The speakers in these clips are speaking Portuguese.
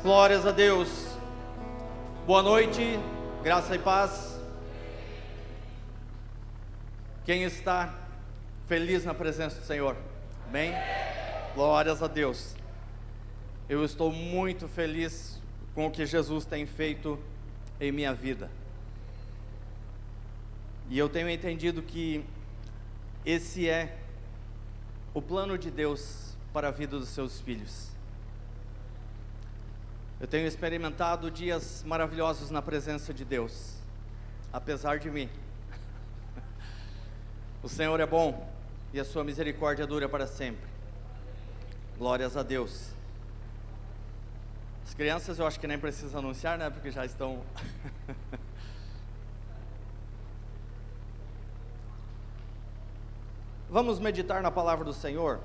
Glórias a Deus. Boa noite, graça e paz. Quem está feliz na presença do Senhor? Amém? Glórias a Deus. Eu estou muito feliz com o que Jesus tem feito em minha vida. E eu tenho entendido que esse é o plano de Deus para a vida dos seus filhos. Eu tenho experimentado dias maravilhosos na presença de Deus, apesar de mim. O Senhor é bom e a sua misericórdia dura para sempre. Glórias a Deus. As crianças eu acho que nem preciso anunciar, né? Porque já estão... Vamos meditar na palavra do Senhor.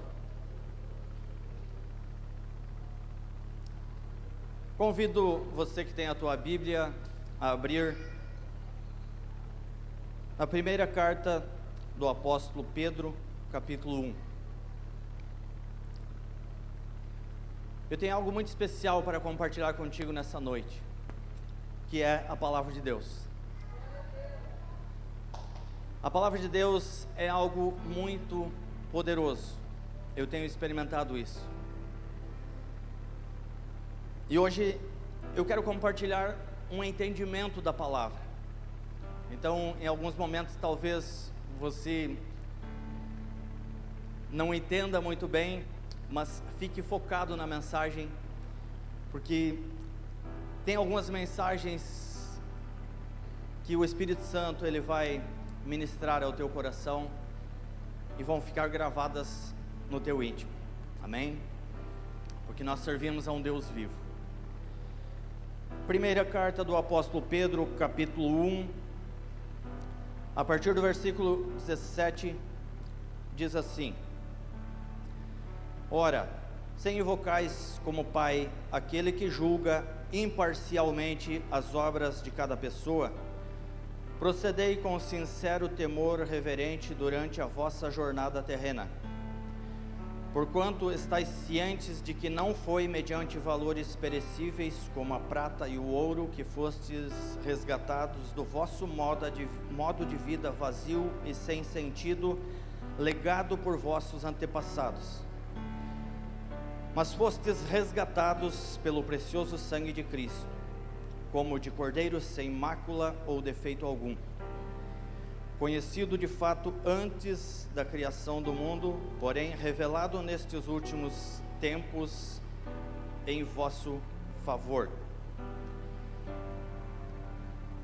Convido você que tem a tua Bíblia a abrir a primeira carta do apóstolo Pedro, capítulo 1. Eu tenho algo muito especial para compartilhar contigo nessa noite, que é a palavra de Deus. A palavra de Deus é algo muito poderoso. Eu tenho experimentado isso. E hoje eu quero compartilhar um entendimento da palavra. Então, em alguns momentos, talvez você não entenda muito bem, mas fique focado na mensagem, porque tem algumas mensagens que o Espírito Santo ele vai ministrar ao teu coração e vão ficar gravadas no teu íntimo. Amém? Porque nós servimos a um Deus vivo. Primeira carta do apóstolo Pedro, capítulo 1, a partir do versículo 17, diz assim: Ora, se invocais como Pai aquele que julga imparcialmente as obras de cada pessoa, procedei com sincero temor reverente durante a vossa jornada terrena, porquanto estáis cientes de que não foi mediante valores perecíveis como a prata e o ouro que fostes resgatados do vosso modo de vida vazio e sem sentido, legado por vossos antepassados, mas fostes resgatados pelo precioso sangue de Cristo, como de cordeiro sem mácula ou defeito algum, conhecido de fato antes da criação do mundo, porém revelado nestes últimos tempos em vosso favor.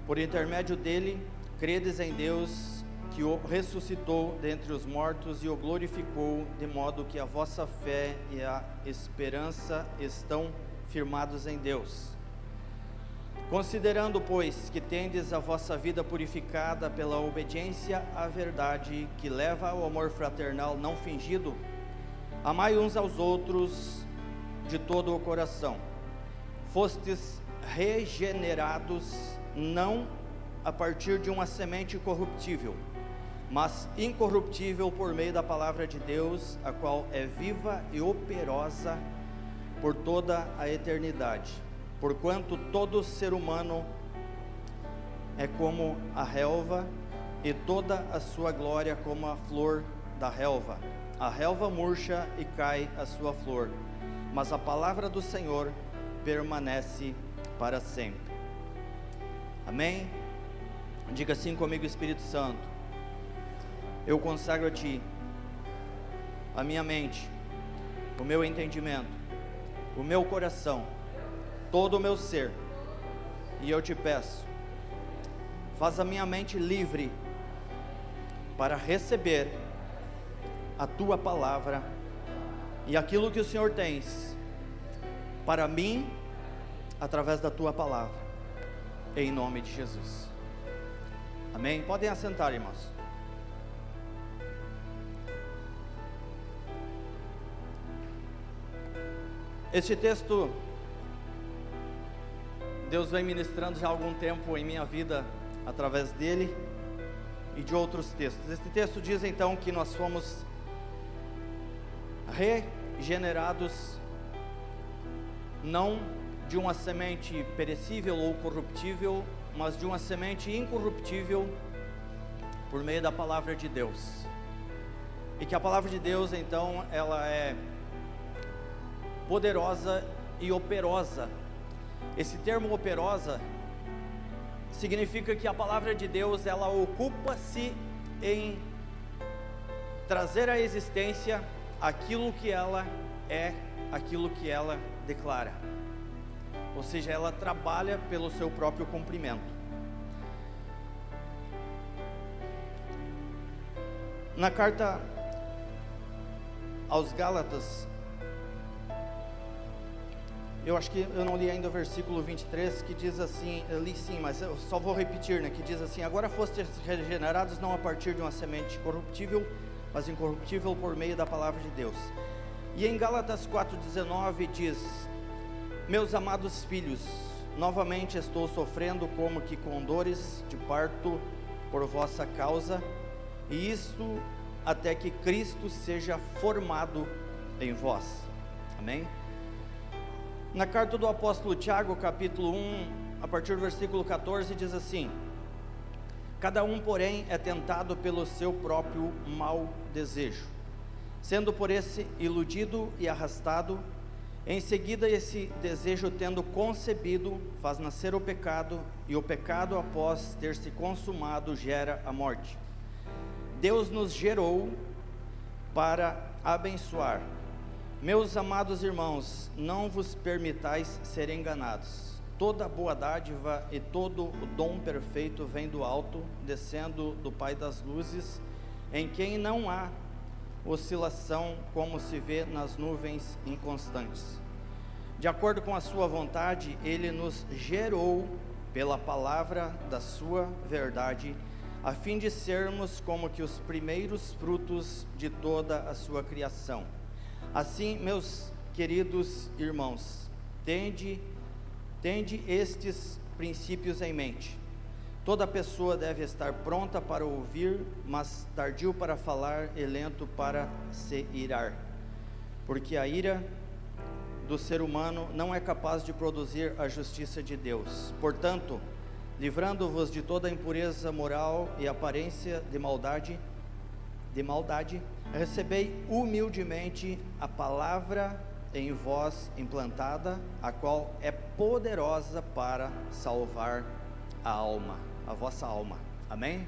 Por intermédio dele, credes em Deus, que o ressuscitou dentre os mortos e o glorificou, de modo que a vossa fé e a esperança estão firmados em Deus. Considerando, pois, que tendes a vossa vida purificada pela obediência à verdade, que leva ao amor fraternal não fingido, amai uns aos outros de todo o coração. Fostes regenerados, não a partir de uma semente corruptível, mas incorruptível por meio da palavra de Deus, a qual é viva e operosa por toda a eternidade. Porquanto todo ser humano é como a relva, e toda a sua glória como a flor da relva. A relva murcha e cai a sua flor, mas a palavra do Senhor permanece para sempre. Amém? Diga assim comigo, Espírito Santo: eu consagro a Ti a minha mente, o meu entendimento, o meu coração, todo o meu ser, e eu te peço, faz a minha mente livre para receber a Tua palavra e aquilo que o Senhor tens para mim através da Tua palavra, em nome de Jesus. Amém? Podem assentar, irmãos. Este texto Deus vem ministrando já há algum tempo em minha vida através dele e de outros textos. Este texto diz então que nós fomos regenerados não de uma semente perecível ou corruptível, mas de uma semente incorruptível por meio da palavra de Deus. E que a palavra de Deus, então, ela é poderosa e operosa. Esse termo operosa significa que a palavra de Deus, ela ocupa-se em trazer à existência aquilo que ela é, aquilo que ela declara. Ou seja, ela trabalha pelo seu próprio cumprimento. Na carta aos Gálatas, eu acho que eu não li ainda o versículo 23, que diz assim, eu li sim, mas eu só vou repetir, né, que diz assim: agora fostes regenerados não a partir de uma semente corruptível, mas incorruptível por meio da palavra de Deus. E em Gálatas 4,19 diz: meus amados filhos, novamente estou sofrendo como que com dores de parto por vossa causa, e isto até que Cristo seja formado em vós. Amém? Na carta do apóstolo Tiago, capítulo 1, a partir do versículo 14, diz assim: cada um, porém, é tentado pelo seu próprio mau desejo, sendo por esse iludido e arrastado. Em seguida, esse desejo, tendo concebido, faz nascer o pecado, e o pecado, após ter se consumado, gera a morte. Deus nos gerou para abençoar. Meus amados irmãos, não vos permitais ser enganados. Toda boa dádiva e todo o dom perfeito vem do alto, descendo do Pai das luzes, em quem não há oscilação, como se vê nas nuvens inconstantes. De acordo com a sua vontade, Ele nos gerou pela palavra da sua verdade, a fim de sermos como que os primeiros frutos de toda a sua criação. Assim, meus queridos irmãos, tende estes princípios em mente. Toda pessoa deve estar pronta para ouvir, mas tardio para falar e lento para se irar, porque a ira do ser humano não é capaz de produzir a justiça de Deus. Portanto, livrando-vos de toda impureza moral e aparência de maldade, recebei humildemente a palavra em vós implantada, a qual é poderosa para salvar a alma, a vossa alma. Amém?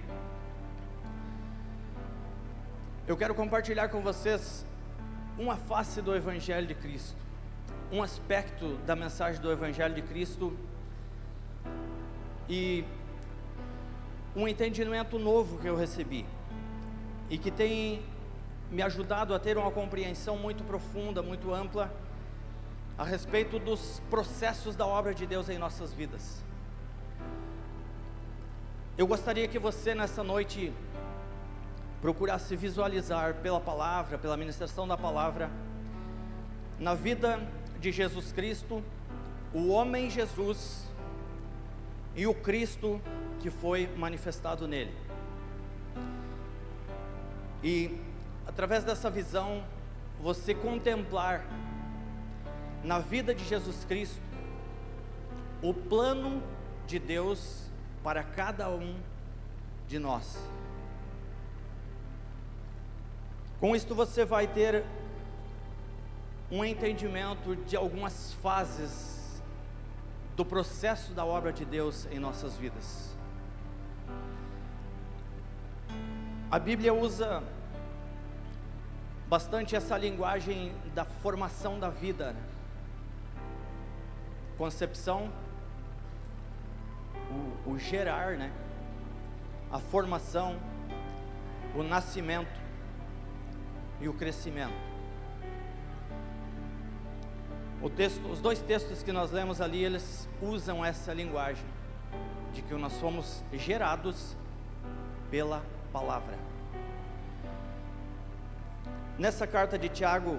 Eu quero compartilhar com vocês uma face do Evangelho de Cristo, um aspecto da mensagem do Evangelho de Cristo, e um entendimento novo que eu recebi, e que tem me ajudado a ter uma compreensão muito profunda, muito ampla, a respeito dos processos da obra de Deus em nossas vidas. Eu gostaria que você nessa noite procurasse visualizar pela palavra, pela ministração da palavra, na vida de Jesus Cristo, o homem Jesus e o Cristo que foi manifestado nele. E através dessa visão, você contemplar na vida de Jesus Cristo o plano de Deus para cada um de nós. Com isto você vai ter um entendimento de algumas fases do processo da obra de Deus em nossas vidas. A Bíblia usa bastante essa linguagem da formação da vida, concepção, o gerar, né? A formação, o nascimento e o crescimento. Os dois textos que nós lemos ali, eles usam essa linguagem de que nós somos gerados pela palavra. Nessa carta de Tiago,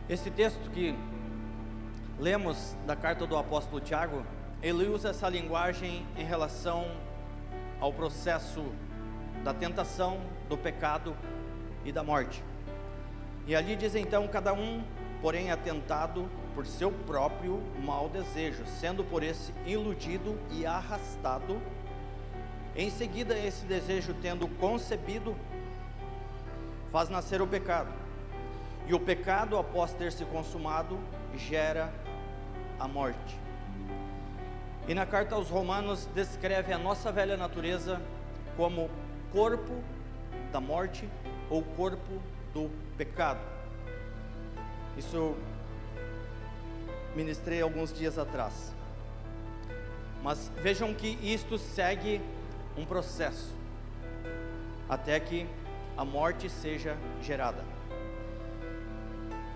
esse texto que lemos da carta do apóstolo Tiago, ele usa essa linguagem em relação ao processo da tentação, do pecado e da morte. E ali diz então: cada um, porém, é tentado por seu próprio mau desejo, sendo por esse iludido e arrastado. Em seguida, esse desejo, tendo concebido, faz nascer o pecado. E o pecado, após ter se consumado, gera a morte. E na carta aos Romanos descreve a nossa velha natureza como corpo da morte ou corpo do pecado. Isso ministrei alguns dias atrás. Mas vejam que isto segue um processo até que a morte seja gerada.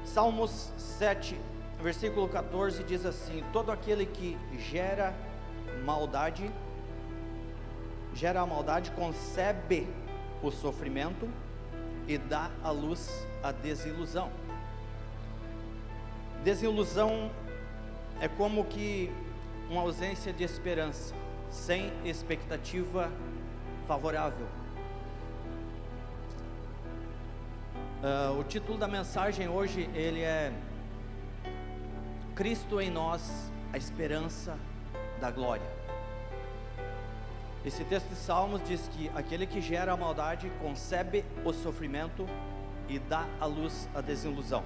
Salmos 7, versículo 14 diz assim: todo aquele que gera a maldade concebe o sofrimento e dá à luz a desilusão. Desilusão é como que uma ausência de esperança, sem expectativa favorável. O título da mensagem hoje, ele é Cristo em nós, a esperança da glória. Esse texto de Salmos diz que aquele que gera a maldade concebe o sofrimento e dá à luz a desilusão.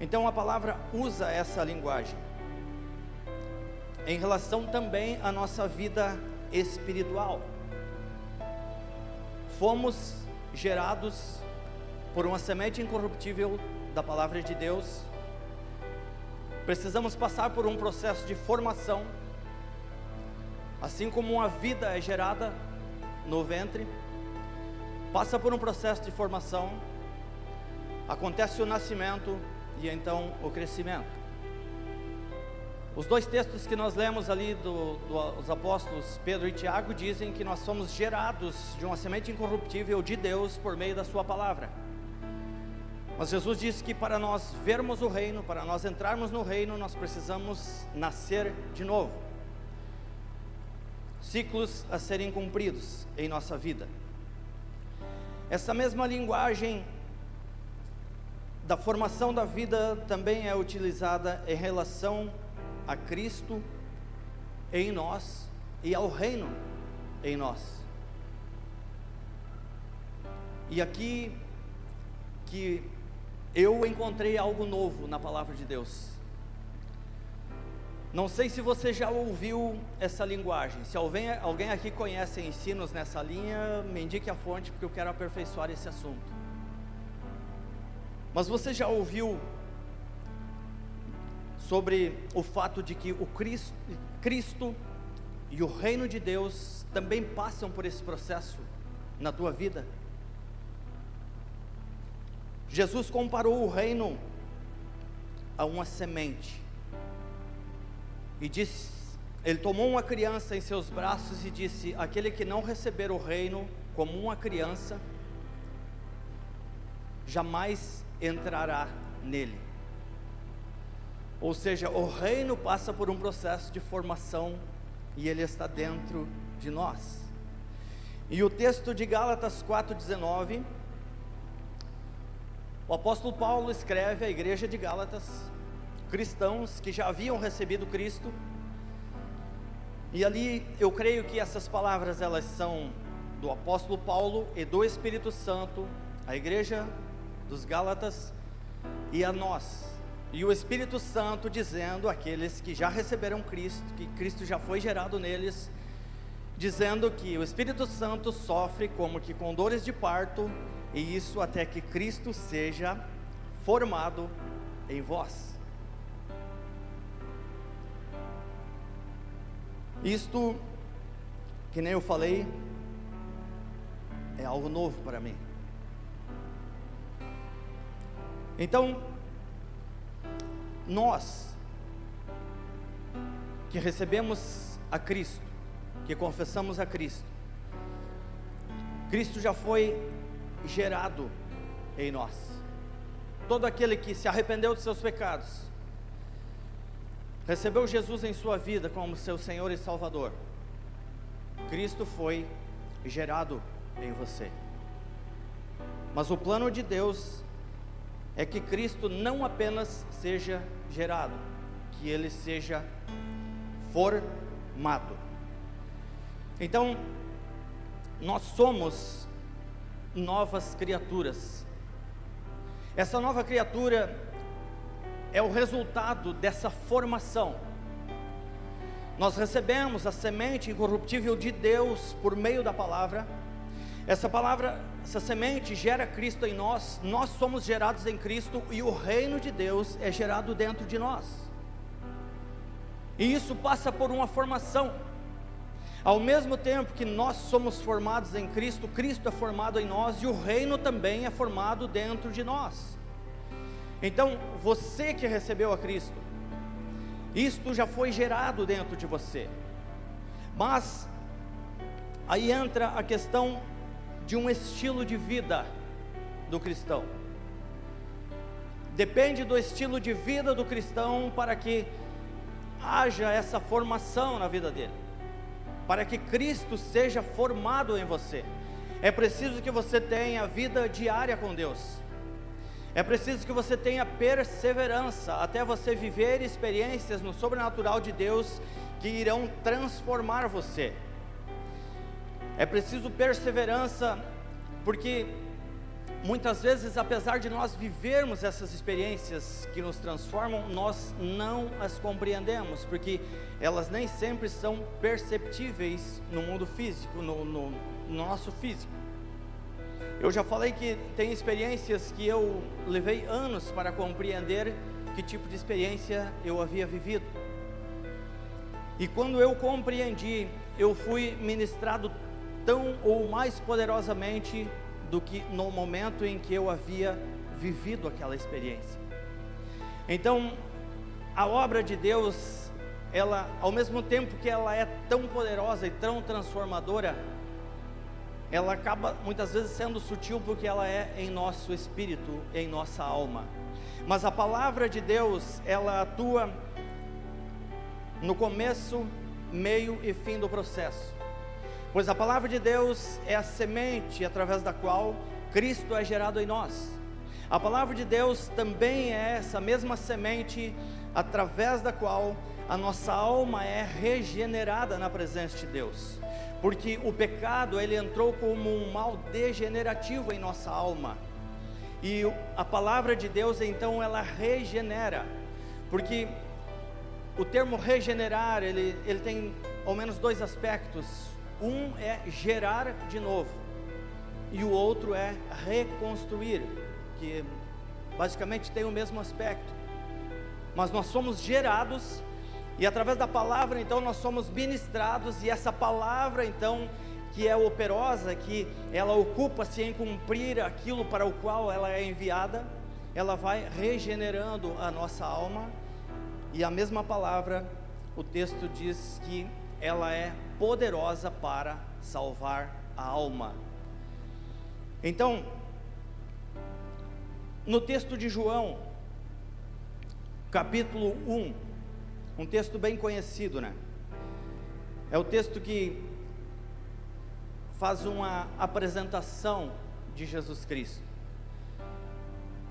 Então a palavra usa essa linguagem em relação também à nossa vida espiritual. Fomos gerados por uma semente incorruptível da palavra de Deus. Precisamos passar por um processo de formação, assim como uma vida é gerada no ventre, passa por um processo de formação, acontece o nascimento e então o crescimento. Os dois textos que nós lemos ali dos apóstolos Pedro e Tiago dizem que nós somos gerados de uma semente incorruptível de Deus por meio da sua palavra. Mas Jesus disse que para nós vermos o reino, para nós entrarmos no reino, nós precisamos nascer de novo. Ciclos a serem cumpridos em nossa vida. Essa mesma linguagem da formação da vida também é utilizada em relação a Cristo em nós e ao reino em nós. E aqui que eu encontrei algo novo na palavra de Deus. Não sei se você já ouviu essa linguagem. Se alguém aqui conhece ensinos nessa linha, me indique a fonte, porque eu quero aperfeiçoar esse assunto. Mas você já ouviu sobre o fato de que o Cristo e o reino de Deus também passam por esse processo na tua vida? Jesus comparou o reino a uma semente e disse, ele tomou uma criança em seus braços e disse: aquele que não receber o reino como uma criança, jamais entrará nele. Ou seja, o reino passa por um processo de formação e ele está dentro de nós. E o texto de Gálatas 4,19, o apóstolo Paulo escreve à igreja de Gálatas, cristãos que já haviam recebido Cristo, e ali eu creio que essas palavras elas são do apóstolo Paulo e do Espírito Santo, à igreja dos Gálatas e a nós. E o Espírito Santo dizendo àqueles que já receberam Cristo, que Cristo já foi gerado neles, dizendo que o Espírito Santo sofre como que com dores de parto, e isso até que Cristo seja formado em vós. Isto, que nem eu falei, é algo novo para mim. Então, nós que recebemos a Cristo, que confessamos a Cristo, Cristo já foi gerado em nós. Todo aquele que se arrependeu de seus pecados, recebeu Jesus em sua vida como seu Senhor e Salvador, Cristo foi gerado em você. Mas o plano de Deus é que Cristo não apenas seja gerado, que Ele seja formado. Então, nós somos novas criaturas. Essa nova criatura é o resultado dessa formação. Nós recebemos a semente incorruptível de Deus por meio da palavra. Essa palavra, essa semente gera Cristo em nós. Nós somos gerados em Cristo e o reino de Deus é gerado dentro de nós. E isso passa por uma formação. Ao mesmo tempo que nós somos formados em Cristo, Cristo é formado em nós e o reino também é formado dentro de nós. Então, você que recebeu a Cristo, isto já foi gerado dentro de você. Mas aí entra a questão de um estilo de vida do cristão. Depende do estilo de vida do cristão para que haja essa formação na vida dele, para que Cristo seja formado em você. É preciso que você tenha vida diária com Deus. É preciso que você tenha perseverança até você viver experiências no sobrenatural de Deus que irão transformar você. É preciso perseverança, porque muitas vezes, apesar de nós vivermos essas experiências que nos transformam, nós não as compreendemos, porque elas nem sempre são perceptíveis no mundo físico, no nosso físico. Eu já falei que tem experiências que eu levei anos para compreender que tipo de experiência eu havia vivido. E quando eu compreendi, eu fui ministrado tão ou mais poderosamente do que no momento em que eu havia vivido aquela experiência. Então, a obra de Deus, ela, ao mesmo tempo que ela é tão poderosa e tão transformadora, ela acaba muitas vezes sendo sutil, porque ela é em nosso espírito, em nossa alma. Mas a palavra de Deus, ela atua no começo, meio e fim do processo. Pois a palavra de Deus é a semente através da qual Cristo é gerado em nós. A palavra de Deus também é essa mesma semente através da qual a nossa alma é regenerada na presença de Deus. Porque o pecado, ele entrou como um mal degenerativo em nossa alma. E a palavra de Deus, então, ela regenera. Porque o termo regenerar, ele tem ao menos dois aspectos. Um é gerar de novo, e o outro é reconstruir, que basicamente tem o mesmo aspecto. Mas nós somos gerados, e através da palavra, então, nós somos ministrados, e essa palavra, então, que é operosa, que ela ocupa-se em cumprir aquilo para o qual ela é enviada, ela vai regenerando a nossa alma. E a mesma palavra, o texto diz que ela é poderosa para salvar a alma. Então, no texto de João, capítulo 1, um texto bem conhecido, né? É o texto que faz uma apresentação de Jesus Cristo.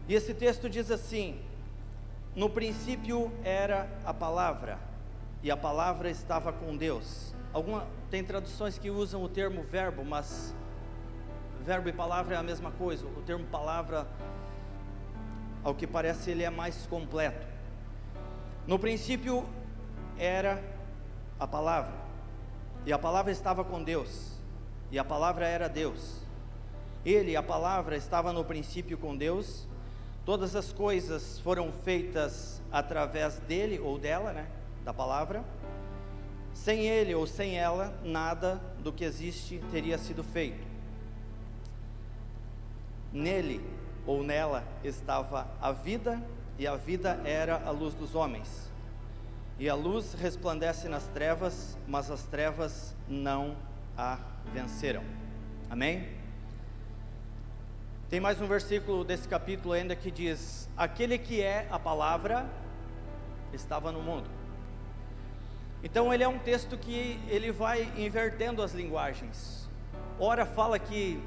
E esse texto diz assim: no princípio era a palavra, e a palavra estava com Deus. Tem traduções que usam o termo verbo, mas verbo e palavra é a mesma coisa. O termo palavra, ao que parece, ele é mais completo. No princípio era a palavra, e a palavra estava com Deus, e a palavra era Deus. Ele, a palavra, estava no princípio com Deus. Todas as coisas foram feitas através dele ou dela, né? Da palavra. Sem ele ou sem ela, nada do que existe teria sido feito. Nele ou nela estava a vida, e a vida era a luz dos homens. E a luz resplandece nas trevas, mas as trevas não a venceram. Amém? Tem mais um versículo desse capítulo ainda que diz: aquele que é a palavra estava no mundo. Então ele é um texto que ele vai invertendo as linguagens. ora fala que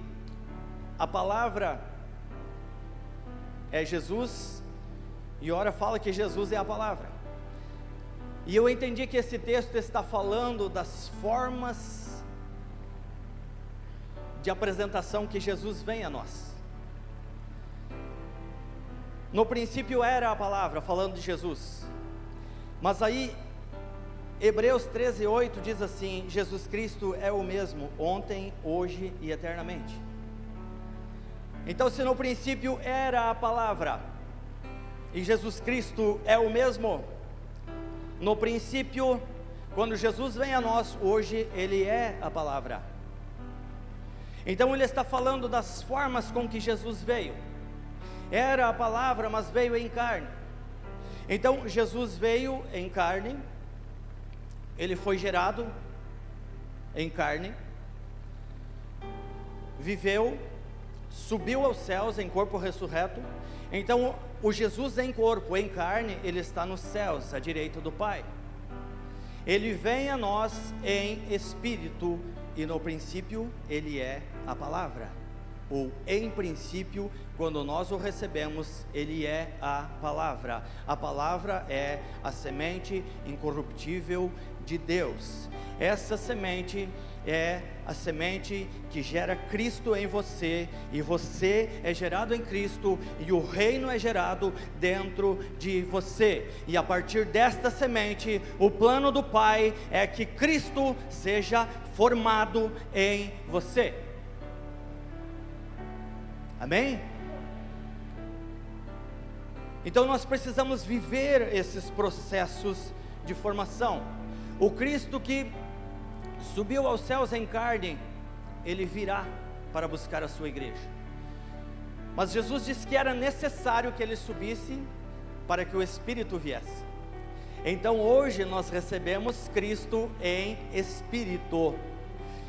a palavra é Jesus, e ora fala que Jesus é a palavra. E eu entendi que esse texto está falando das formas de apresentação que Jesus vem a nós. No princípio era a palavra, falando de Jesus. Mas aí, Hebreus 13:8 diz assim: Jesus Cristo é o mesmo, ontem, hoje e eternamente. Então, se no princípio era a palavra, e Jesus Cristo é o mesmo, no princípio, quando Jesus vem a nós, hoje Ele é a palavra. Então Ele está falando das formas com que Jesus veio. Era a palavra, mas veio em carne. Então Jesus veio em carne, Ele foi gerado em carne, viveu, subiu aos céus em corpo ressurreto. Então o Jesus em corpo, em carne, Ele está nos céus, à direita do Pai. Ele vem a nós em espírito, e no princípio Ele é a palavra, ou em princípio, quando nós o recebemos, Ele é a palavra. A palavra é a semente incorruptível de Deus. Essa semente é a semente que gera Cristo em você, e você é gerado em Cristo, e o reino é gerado dentro de você. E a partir desta semente, o plano do Pai é que Cristo seja formado em você. Amém? Então nós precisamos viver esses processos de formação. O Cristo que subiu aos céus em carne, Ele virá para buscar a sua igreja. Mas Jesus disse que era necessário que Ele subisse para que o Espírito viesse. Então hoje nós recebemos Cristo em Espírito.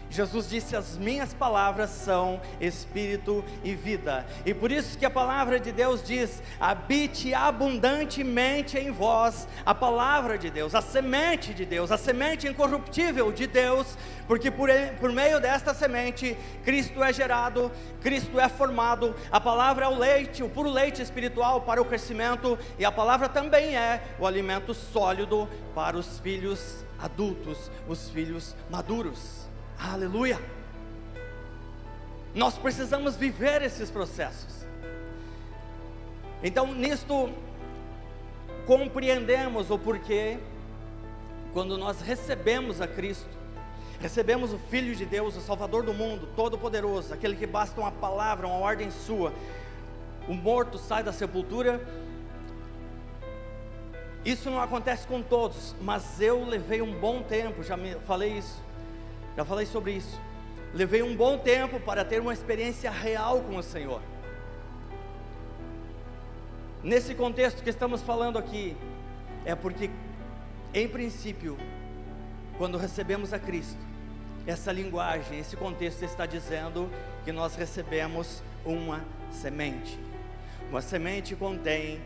Jesus disse: as minhas palavras são Espírito e vida. E por isso que a palavra de Deus diz: habite abundantemente em vós a palavra de Deus, a semente de Deus, a semente incorruptível de Deus, porque por meio desta semente, Cristo é gerado, Cristo é formado. A palavra é o leite, o puro leite espiritual para o crescimento, e a palavra também é o alimento sólido para os filhos adultos, os filhos maduros. Aleluia! Nós precisamos viver esses processos. Então nisto compreendemos o porquê, quando nós recebemos a Cristo, recebemos o Filho de Deus, o Salvador do mundo, Todo-Poderoso, aquele que basta uma palavra, uma ordem sua, o morto sai da sepultura. Isso não acontece com todos, mas eu levei um bom tempo, já falei sobre isso. Levei um bom tempo para ter uma experiência real com o Senhor. Nesse contexto que estamos falando aqui, é porque, em princípio, quando recebemos a Cristo, essa linguagem, esse contexto está dizendo que nós recebemos uma semente. Uma semente contém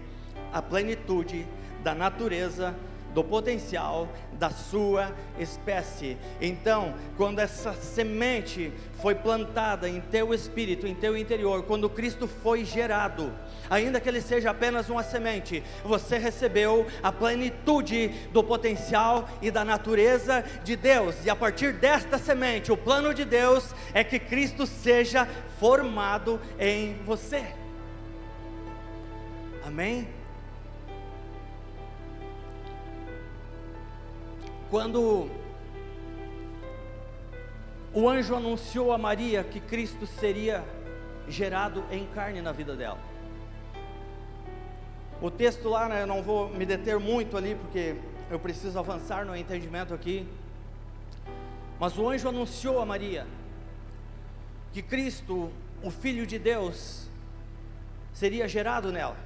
a plenitude da natureza, do potencial da sua espécie. Então, quando essa semente foi plantada em teu espírito, em teu interior, quando Cristo foi gerado, ainda que Ele seja apenas uma semente, você recebeu a plenitude do potencial e da natureza de Deus. E a partir desta semente, o plano de Deus é que Cristo seja formado em você. Amém? Quando o anjo anunciou a Maria que Cristo seria gerado em carne na vida dela, o texto lá, eu não vou me deter muito ali, porque eu preciso avançar no entendimento aqui, mas o anjo anunciou a Maria que Cristo, o Filho de Deus, seria gerado nela.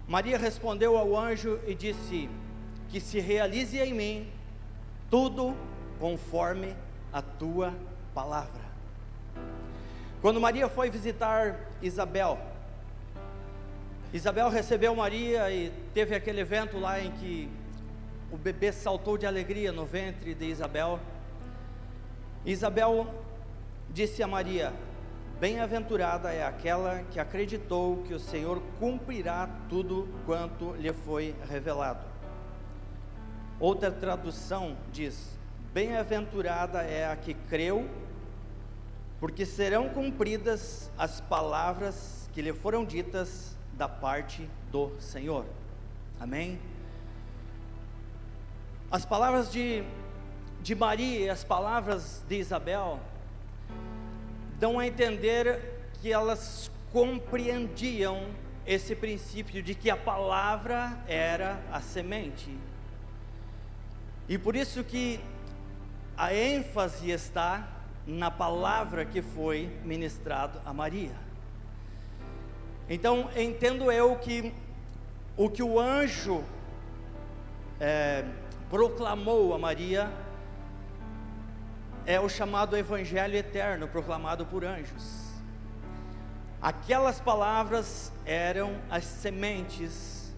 Maria respondeu ao anjo e disse: que se realize em mim tudo conforme a tua palavra. Quando Maria foi visitar Isabel recebeu Maria e teve aquele evento lá em que o bebê saltou de alegria no ventre de Isabel. Isabel disse a Maria: bem-aventurada é aquela que acreditou que o Senhor cumprirá tudo quanto lhe foi revelado. Outra tradução diz: bem-aventurada é a que creu, porque serão cumpridas as palavras que lhe foram ditas da parte do Senhor. Amém? As palavras de Maria e as palavras de Isabel dão a entender que elas compreendiam esse princípio de que a palavra era a semente. E por isso que a ênfase está na palavra que foi ministrado a Maria. Então, entendo eu que o que o anjo proclamou a Maria é o chamado Evangelho eterno, proclamado por anjos. Aquelas palavras eram as sementes,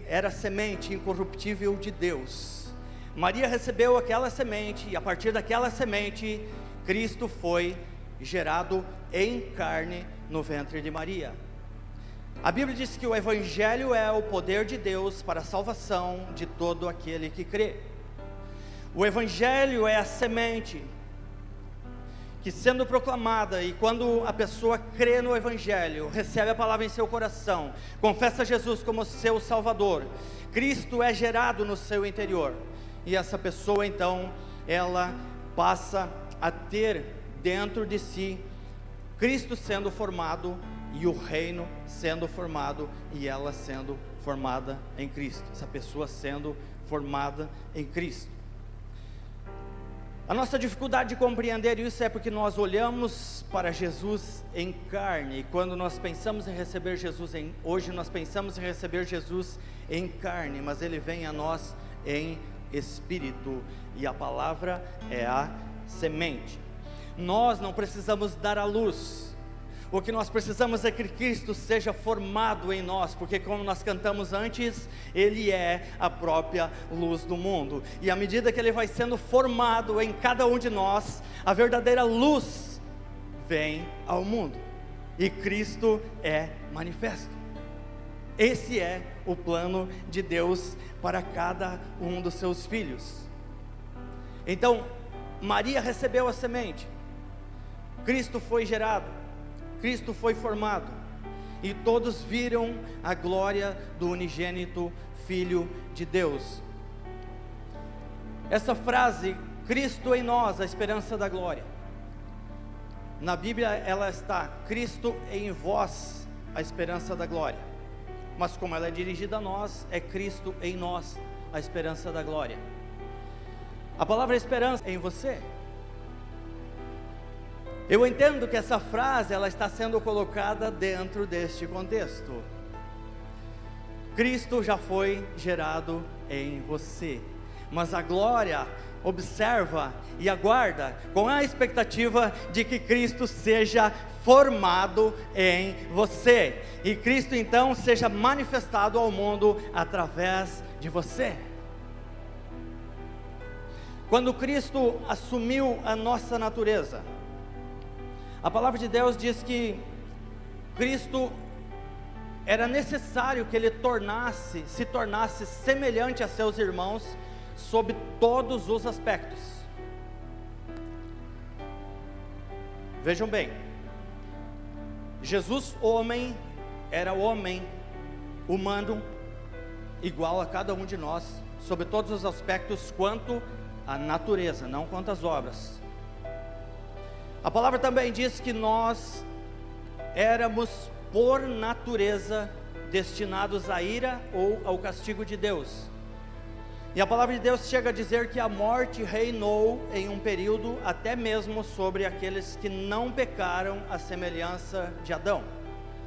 era a semente incorruptível de Deus. Maria recebeu aquela semente, e a partir daquela semente, Cristo foi gerado em carne no ventre de Maria. A Bíblia diz que o Evangelho é o poder de Deus para a salvação de todo aquele que crê. O Evangelho é a semente que, sendo proclamada, e quando a pessoa crê no Evangelho, recebe a palavra em seu coração, confessa Jesus como seu Salvador, Cristo é gerado no seu interior, e essa pessoa então, ela passa a ter dentro de si Cristo sendo formado, e o reino sendo formado, e ela sendo formada em Cristo, essa pessoa sendo formada em Cristo. A nossa dificuldade de compreender isso é porque nós olhamos para Jesus em carne, e quando nós pensamos em receber Jesus hoje nós pensamos em receber Jesus em carne, mas Ele vem a nós em Espírito, e a palavra é a semente. Nós não precisamos dar a luz, o que nós precisamos é que Cristo seja formado em nós, porque como nós cantamos antes, Ele é a própria luz do mundo, e à medida que Ele vai sendo formado em cada um de nós, a verdadeira luz vem ao mundo, e Cristo é manifesto. Esse é o plano de Deus para cada um dos seus filhos. Então, Maria recebeu a semente, Cristo foi gerado, Cristo foi formado, e todos viram a glória do unigênito Filho de Deus. Essa frase, Cristo em nós, a esperança da glória, na Bíblia ela está, Cristo em vós, a esperança da glória, mas como ela é dirigida a nós, é Cristo em nós, a esperança da glória. A palavra esperança é em você. Eu entendo que essa frase, ela está sendo colocada dentro deste contexto. Cristo já foi gerado em você, mas a glória observa e aguarda com a expectativa de que Cristo seja formado em você, e Cristo então seja manifestado ao mundo através de você. Quando Cristo assumiu a nossa natureza, a palavra de Deus diz que Cristo era necessário que Ele se tornasse semelhante a seus irmãos sob todos os aspectos. Vejam bem, Jesus homem, era homem humano, igual a cada um de nós, sob todos os aspectos quanto à natureza, não quanto às obras. A palavra também diz que nós éramos por natureza destinados à ira ou ao castigo de Deus. E a palavra de Deus chega a dizer que a morte reinou em um período até mesmo sobre aqueles que não pecaram, à semelhança de Adão,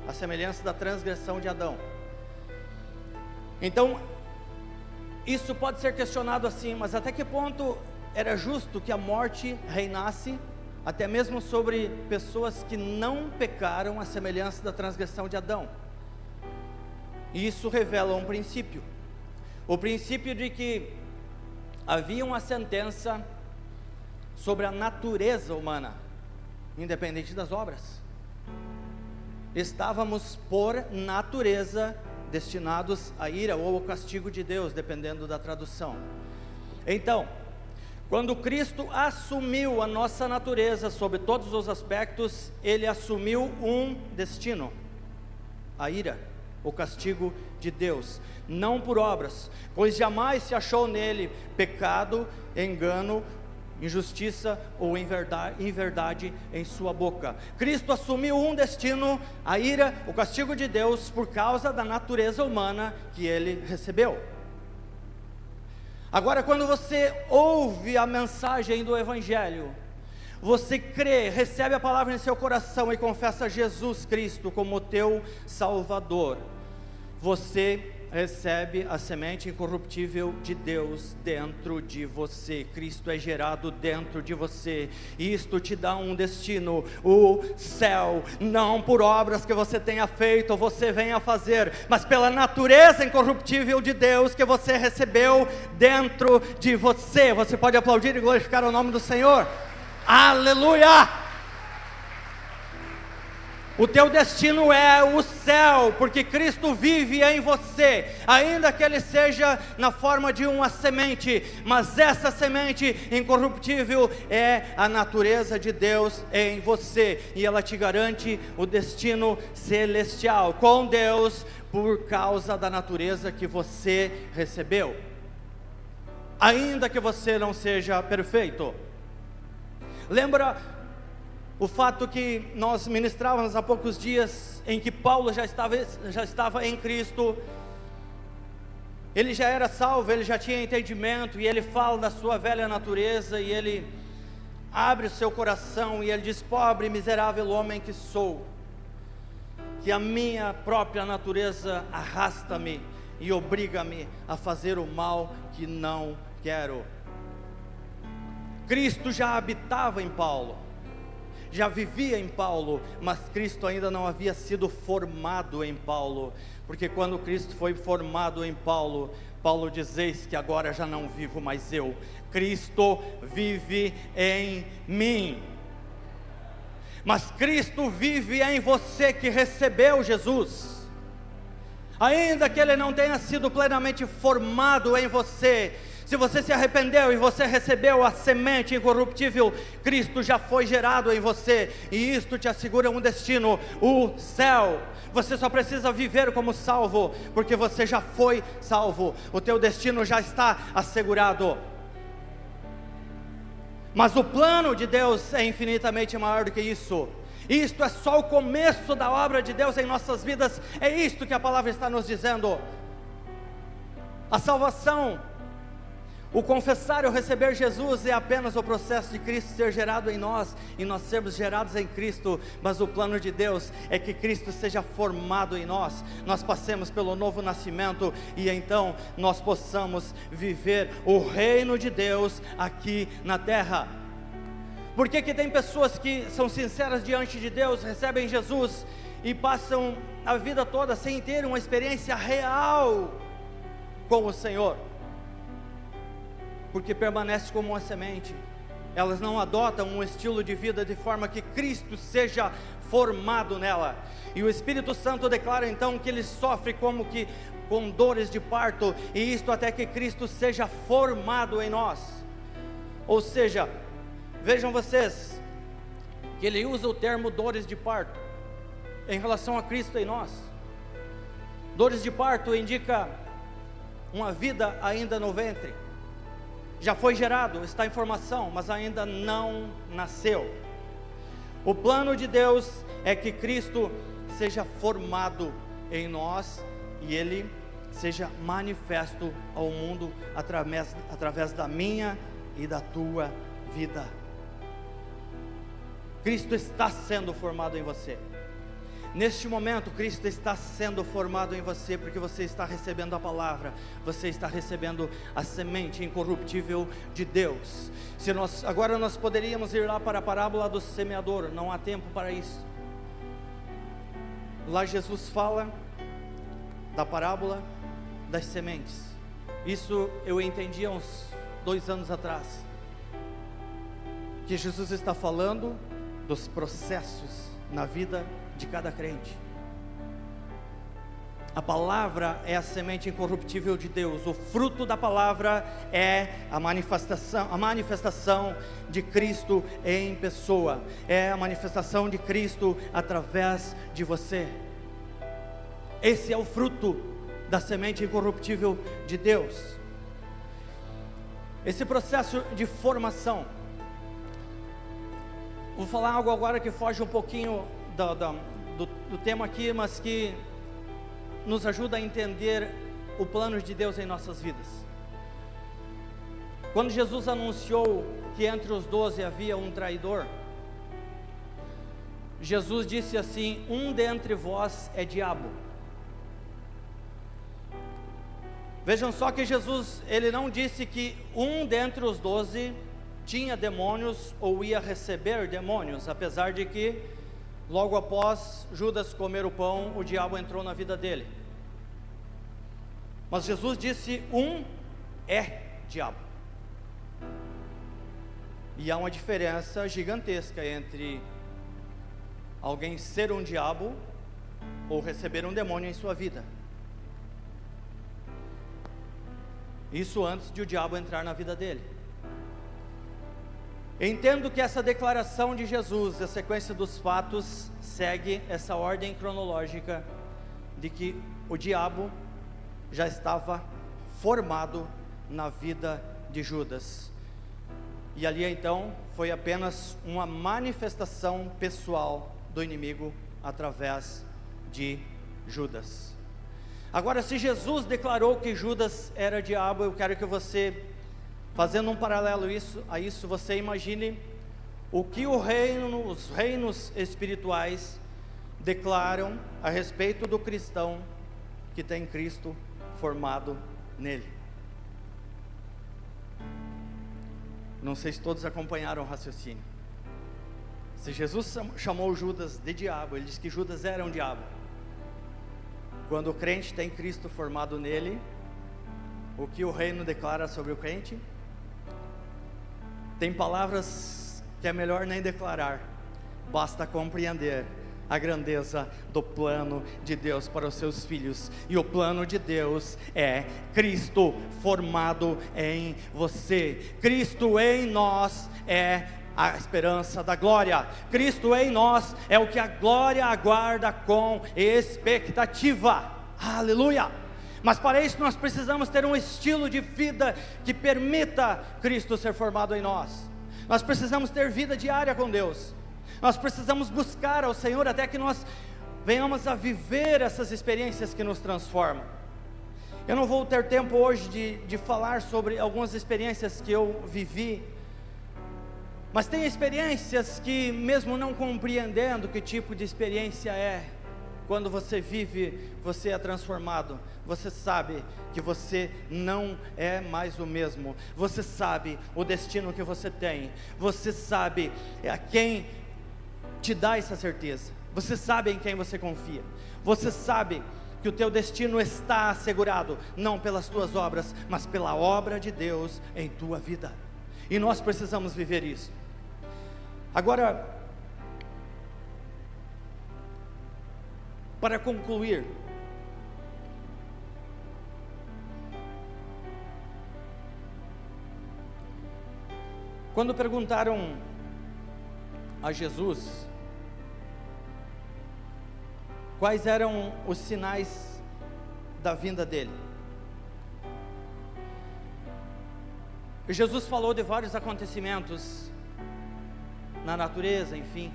a semelhança da transgressão de Adão. Então, isso pode ser questionado assim, mas até que ponto era justo que a morte reinasse até mesmo sobre pessoas que não pecaram, à semelhança da transgressão de Adão? E isso revela um princípio, o princípio de que havia uma sentença sobre a natureza humana, independente das obras. Estávamos, por natureza, destinados à ira ou ao castigo de Deus, dependendo da tradução. Então, quando Cristo assumiu a nossa natureza sobre todos os aspectos, Ele assumiu um destino: a ira, o castigo de Deus, não por obras, pois jamais se achou nele pecado, engano, injustiça ou inverdade em sua boca. Cristo assumiu um destino, a ira, o castigo de Deus, por causa da natureza humana que Ele recebeu. Agora, quando você ouve a mensagem do Evangelho, você crê, recebe a palavra em seu coração e confessa Jesus Cristo como teu Salvador, você recebe a semente incorruptível de Deus dentro de você. Cristo é gerado dentro de você, e isto te dá um destino, o céu, não por obras que você tenha feito ou você venha fazer, mas pela natureza incorruptível de Deus que você recebeu dentro de você. Você pode aplaudir e glorificar o nome do Senhor? Aleluia! O teu destino é o céu, porque Cristo vive em você, ainda que Ele seja na forma de uma semente, mas essa semente incorruptível é a natureza de Deus em você, e ela te garante o destino celestial com Deus, por causa da natureza que você recebeu, ainda que você não seja perfeito. Lembra o fato que nós ministrávamos há poucos dias, em que Paulo já estava em Cristo, ele já era salvo, ele já tinha entendimento, e ele fala da sua velha natureza, e ele abre o seu coração, e ele diz: pobre e miserável homem que sou, que a minha própria natureza arrasta-me e obriga-me a fazer o mal que não quero. Cristo já habitava em Paulo, já vivia em Paulo, mas Cristo ainda não havia sido formado em Paulo, porque quando Cristo foi formado em Paulo, Paulo diz: eis que agora já não vivo mais eu, Cristo vive em mim. Mas Cristo vive em você que recebeu Jesus, ainda que Ele não tenha sido plenamente formado em você. Se você se arrependeu e você recebeu a semente incorruptível, Cristo já foi gerado em você, e isto te assegura um destino, o céu. Você só precisa viver como salvo, porque você já foi salvo, o teu destino já está assegurado. Mas o plano de Deus é infinitamente maior do que isso. Isto é só o começo da obra de Deus em nossas vidas. É isto que a palavra está nos dizendo. A salvação, o confessar e o receber Jesus é apenas o processo de Cristo ser gerado em nós, e nós sermos gerados em Cristo. Mas o plano de Deus é que Cristo seja formado em nós, nós passemos pelo novo nascimento, e então nós possamos viver o reino de Deus aqui na terra. Por que tem pessoas que são sinceras diante de Deus, recebem Jesus e passam a vida toda sem ter uma experiência real com o Senhor? Porque permanece como uma semente. Elas não adotam um estilo de vida de forma que Cristo seja formado nela. E o Espírito Santo declara então que ele sofre como que com dores de parto, e isto até que Cristo seja formado em nós. Ou seja, vejam vocês, que ele usa o termo dores de parto em relação a Cristo em nós. Dores de parto indica uma vida ainda no ventre. Já foi gerado, está em formação, mas ainda não nasceu. O plano de Deus é que Cristo seja formado em nós, e Ele seja manifesto ao mundo através da minha e da tua vida. Cristo está sendo formado em você. Neste momento, Cristo está sendo formado em você, porque você está recebendo a palavra, você está recebendo a semente incorruptível de Deus. Agora nós poderíamos ir lá para a parábola do semeador, não há tempo para isso. Lá Jesus fala da parábola das sementes. Isso eu entendi há uns 2 anos atrás. que Jesus está falando dos processos na vida de cada crente. A palavra é a semente incorruptível de Deus. O fruto da palavra é a manifestação de Cristo em pessoa. É a manifestação de Cristo através de você. Esse é o fruto da semente incorruptível de Deus. Esse processo de formação. Vou falar algo agora que foge um pouquinho do tema aqui, mas que nos ajuda a entender o plano de Deus em nossas vidas. Quando Jesus anunciou que entre os 12 havia um traidor, Jesus disse assim: um dentre vós é diabo. Vejam só que Jesus, ele não disse que um dentre os 12 tinha demônios ou ia receber demônios, apesar de que logo após Judas comer o pão, o diabo entrou na vida dele. Mas Jesus disse: um é diabo. E há uma diferença gigantesca entre alguém ser um diabo ou receber um demônio em sua vida. Isso antes de o diabo entrar na vida dele. Entendo que essa declaração de Jesus, a sequência dos fatos, segue essa ordem cronológica de que o diabo já estava formado na vida de Judas. E ali então foi apenas uma manifestação pessoal do inimigo através de Judas. Agora, se Jesus declarou que Judas era diabo, eu quero que você, fazendo um paralelo a isso, você imagine o que os reinos espirituais declaram a respeito do cristão que tem Cristo formado nele. Não sei se todos acompanharam o raciocínio. Se Jesus chamou Judas de diabo, ele disse que Judas era um diabo. Quando o crente tem Cristo formado nele, o que o reino declara sobre o crente? Tem palavras que é melhor nem declarar, basta compreender a grandeza do plano de Deus para os seus filhos. E o plano de Deus é Cristo formado em você. Cristo em nós é a esperança da glória. Cristo em nós é o que a glória aguarda com expectativa. Aleluia! Mas para isso nós precisamos ter um estilo de vida que permita Cristo ser formado em nós. Nós precisamos ter vida diária com Deus. Nós precisamos buscar ao Senhor até que nós venhamos a viver essas experiências que nos transformam. Eu não vou ter tempo hoje de falar sobre algumas experiências que eu vivi, mas tem experiências que, mesmo não compreendendo que tipo de experiência é, quando você vive, você é transformado. Você sabe que você não é mais o mesmo. Você sabe o destino que você tem. Você sabe a quem te dá essa certeza. Você sabe em quem você confia. Você sabe que o teu destino está assegurado, não pelas tuas obras, mas pela obra de Deus em tua vida. E nós precisamos viver isso. Agora, para concluir, quando perguntaram a Jesus quais eram os sinais da vinda dele, Jesus falou de vários acontecimentos na natureza, enfim.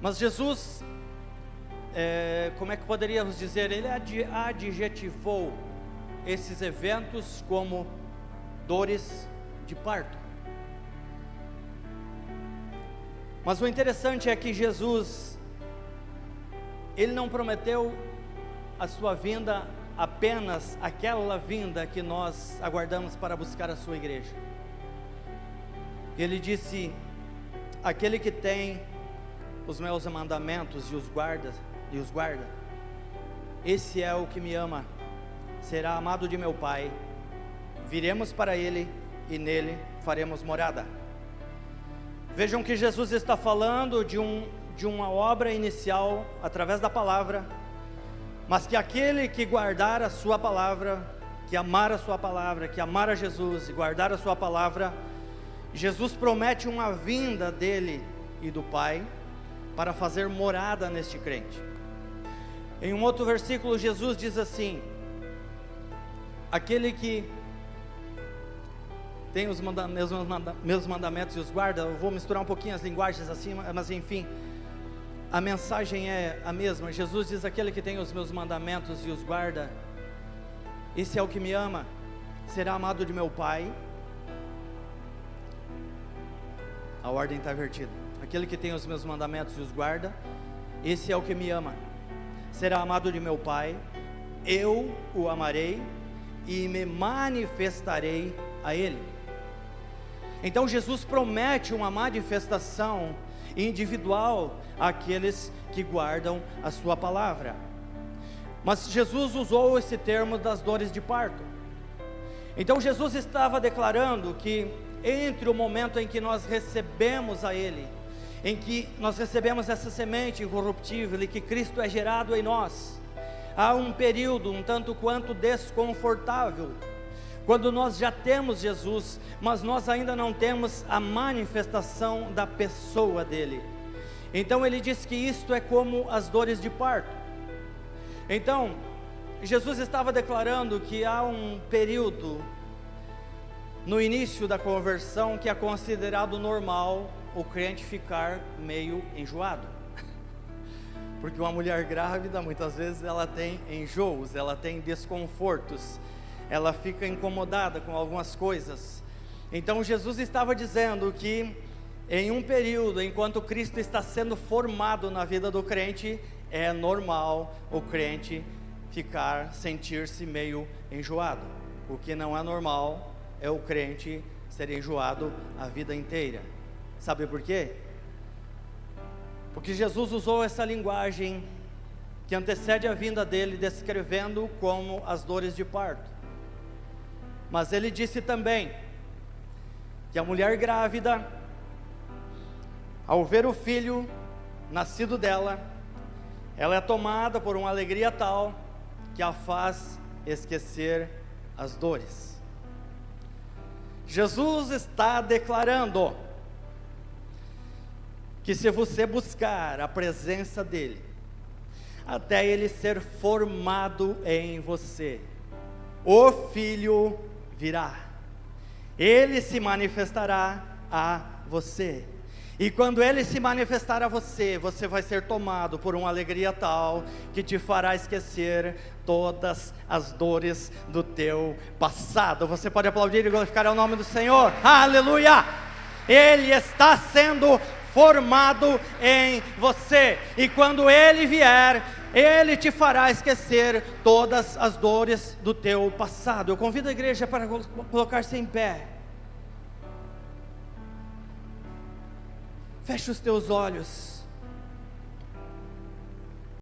Mas Jesus, como é que poderíamos dizer, ele adjetivou esses eventos como dores de parto. Mas o interessante é que Jesus, ele não prometeu a sua vinda apenas aquela vinda que nós aguardamos para buscar a sua igreja. Ele disse: aquele que tem os meus mandamentos e os guarda, esse é o que me ama, será amado de meu Pai, viremos para ele e nele faremos morada. Vejam que Jesus está falando de uma obra inicial através da palavra, mas que aquele que guardar a sua palavra, que amar a sua palavra, que amar a Jesus e guardar a sua palavra, Jesus promete uma vinda dele e do Pai para fazer morada neste crente. Em um outro versículo, Jesus diz assim: aquele que tem meus mandamentos e os guarda. Eu vou misturar um pouquinho as linguagens assim, mas enfim, a mensagem é a mesma. Jesus diz: aquele que tem os meus mandamentos e os guarda, esse é o que me ama, será amado de meu Pai. A ordem está invertida. Aquele que tem os meus mandamentos e os guarda, esse é o que me ama, será amado de meu Pai. Eu o amarei e me manifestarei a ele. Então Jesus promete uma manifestação individual àqueles que guardam a sua palavra. Mas Jesus usou esse termo das dores de parto. Então Jesus estava declarando que entre o momento em que nós recebemos a Ele, em que nós recebemos essa semente incorruptível e que Cristo é gerado em nós, há um período um tanto quanto desconfortável, quando nós já temos Jesus, mas nós ainda não temos a manifestação da pessoa dele. Então ele diz que isto é como as dores de parto. Então Jesus estava declarando que há um período no início da conversão que é considerado normal o crente ficar meio enjoado. Porque uma mulher grávida, muitas vezes ela tem enjoos, ela tem desconfortos, ela fica incomodada com algumas coisas. Então Jesus estava dizendo que em um período, enquanto Cristo está sendo formado na vida do crente, é normal o crente sentir-se meio enjoado. O que não é normal é o crente ser enjoado a vida inteira. Sabe por quê? Porque Jesus usou essa linguagem que antecede a vinda dele, descrevendo como as dores de parto. Mas ele disse também que a mulher grávida, ao ver o filho nascido dela, ela é tomada por uma alegria tal que a faz esquecer as dores. Jesus está declarando que se você buscar a presença dele, até ele ser formado em você, o Filho virá, ele se manifestará a você, e quando ele se manifestar a você, você vai ser tomado por uma alegria tal, que te fará esquecer todas as dores do teu passado. Você pode aplaudir e glorificar o nome do Senhor, aleluia! Ele está sendo formado em você, e quando ele vier, ele te fará esquecer todas as dores do teu passado. Eu convido a igreja para colocar-se em pé. Feche os teus olhos.